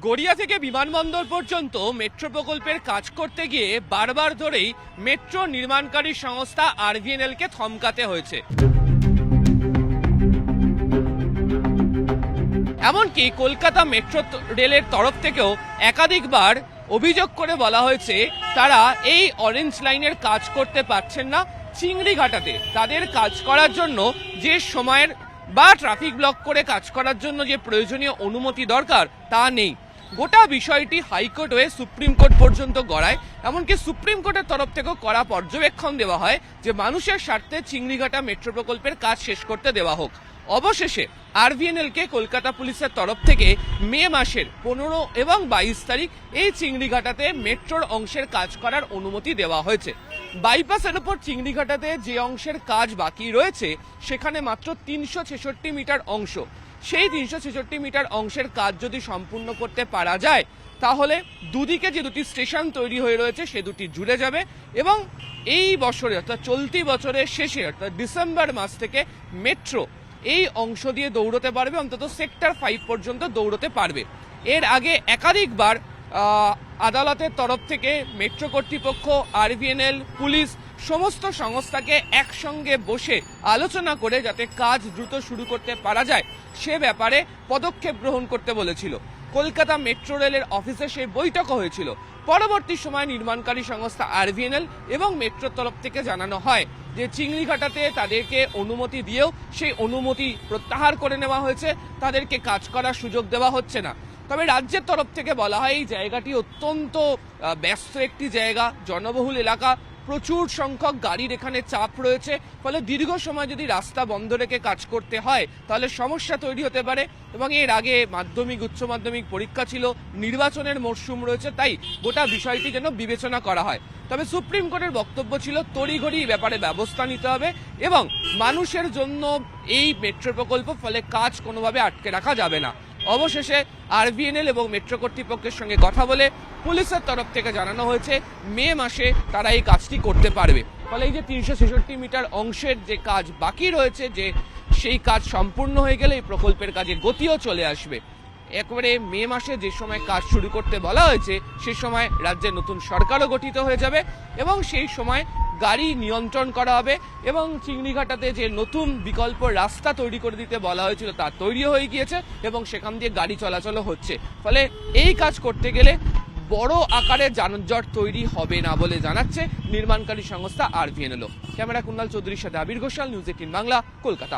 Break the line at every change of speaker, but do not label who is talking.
গড়িয়া থেকে বিমানবন্দর পর্যন্ত মেট্রো প্রকল্পের কাজ করতে গিয়ে বারবার ধরেই মেট্রো নির্মাণকারী সংস্থা আরভিএনএল-কে থমকাতে হয়েছে। এমনকি কলকাতা মেট্রো রেলের তরফ থেকেও একাধিকবার অভিযোগ করে বলা হয়েছে তারা এই অরেঞ্জ লাইনের কাজ করতে পারছেন না। চিংড়িঘাটাতে তাদের কাজ করার জন্য যে সময়ের বা ট্রাফিক ব্লক করে কাজ করার জন্য যে প্রয়োজনীয় অনুমতি দরকার তা নেই। গোটা বিষয়টি হাইকোর্ট হয়ে সুপ্রিম কোর্ট পর্যন্ত গড়ায়। এমনকি সুপ্রিম কোর্টের তরফ থেকেও কড়া পর্যবেক্ষণ দেওয়া হয় যে মানুষের স্বার্থে চিংড়িঘাটা মেট্রো প্রকল্পের কাজ শেষ করতে দেওয়া হোক। অবশেষে আরভিএনএল-কে কলকাতা পুলিশের তরফ থেকে মে মাসের 15 এবং 22 তারিখ এই চিংড়িঘাটাতে মেট্রোর অংশের কাজ করার অনুমতি দেওয়া হয়েছে। বাইপাসের উপর চিংড়িঘাটাতে যে অংশের কাজ বাকি রয়েছে সেখানে মাত্র 366 মিটার অংশ। সেই 366 মিটার অংশের কাজ যদি সম্পূর্ণ করতে পারা যায় তাহলে দুদিকে যে দুটি স্টেশন তৈরি হয়ে রয়েছে সে দুটি জুড়ে যাবে এবং এই বছরে অর্থাৎ চলতি বছরের শেষে অর্থাৎ ডিসেম্বর মাস থেকে মেট্রো এই অংশ দিয়ে দৌড়তে পারবে, অন্তত সেক্টর 5 পর্যন্ত দৌড়তে পারবে। এর আগে একাধিকবার আদালতের তরফ থেকে মেট্রো কর্তৃপক্ষ, আরভিএনএল, পুলিশ সমস্ত সংস্থাকে একসঙ্গে বসে আলোচনা করে যাতে কাজ দ্রুত শুরু করতে পারা যায় সে ব্যাপারে পদক্ষেপ গ্রহণ করতে বলেছিল। কলকাতা মেট্রো রেলের অফিসে সেই বৈঠকও হয়েছিল। পরবর্তী সময় নির্মাণকারী সংস্থা আরভিএনএল এবং মেট্রোর তরফ থেকে জানানো হয় যে চিংড়িঘাটাতে তাদেরকে অনুমতি দিয়েও সেই অনুমতি প্রত্যাহার করে নেওয়া হয়েছে, তাদেরকে কাজ করার সুযোগ দেওয়া হচ্ছে না। তবে রাজ্যের তরফ থেকে বলা হয় এই জায়গাটি অত্যন্ত ব্যস্ত একটি জায়গা, জনবহুল এলাকা, প্রচুর সংখ্যক গাড়ির এখানে চাপ রয়েছে, ফলে দীর্ঘ সময় যদি রাস্তা বন্ধ রেখে কাজ করতে হয় তাহলে সমস্যা তৈরি হতে পারে। এবং এর আগে মাধ্যমিক উচ্চ মাধ্যমিক পরীক্ষা ছিল, নির্বাচনের মরশুম রয়েছে, তাই গোটা বিষয়টি যেন বিবেচনা করা হয়। তবে সুপ্রিম কোর্টের বক্তব্য ছিল তড়িঘড়ি ব্যাপারে ব্যবস্থা নিতে হবে এবং মানুষের জন্য এই মেট্রো প্রকল্প, ফলে কাজ কোনোভাবে আটকে রাখা যাবে না। অবশেষে আরভিএনএল এবং মেট্রো কর্তৃপক্ষের সঙ্গে কথা বলে পুলিশের তরফ থেকে জানানো হয়েছে মে মাসে তারা এই কাজটি করতে পারবে। ফলে এই যে 366 মিটার অংশের যে কাজ বাকি রয়েছে, যে সেই কাজ সম্পূর্ণ হয়ে গেলে এই প্রকল্পের কাজে গতিও চলে আসবে। একবারে মে মাসে যে সময় কাজ শুরু করতে বলা হয়েছে সে সময় রাজ্যের নতুন সরকারও গঠিত হয়ে যাবে এবং সেই সময় গাড়ি নিয়ন্ত্রণ করা হবে এবং চিংড়িঘাটাতে যে নতুন বিকল্প রাস্তা তৈরি করে দিতে বলা হয়েছিল তা তৈরি হয়ে গিয়েছে এবং সেখান দিয়ে গাড়ি চলাচলও হচ্ছে। ফলে এই কাজ করতে গেলে বড় আকারে যানজট তৈরি হবে না বলে জানাচ্ছে নির্মাণকারী সংস্থা আরভিএনএল। ক্যামেরা কুণাল চৌধুরীর সাথে আবির ঘোষাল, নিউজ 18 বাংলা, কলকাতা।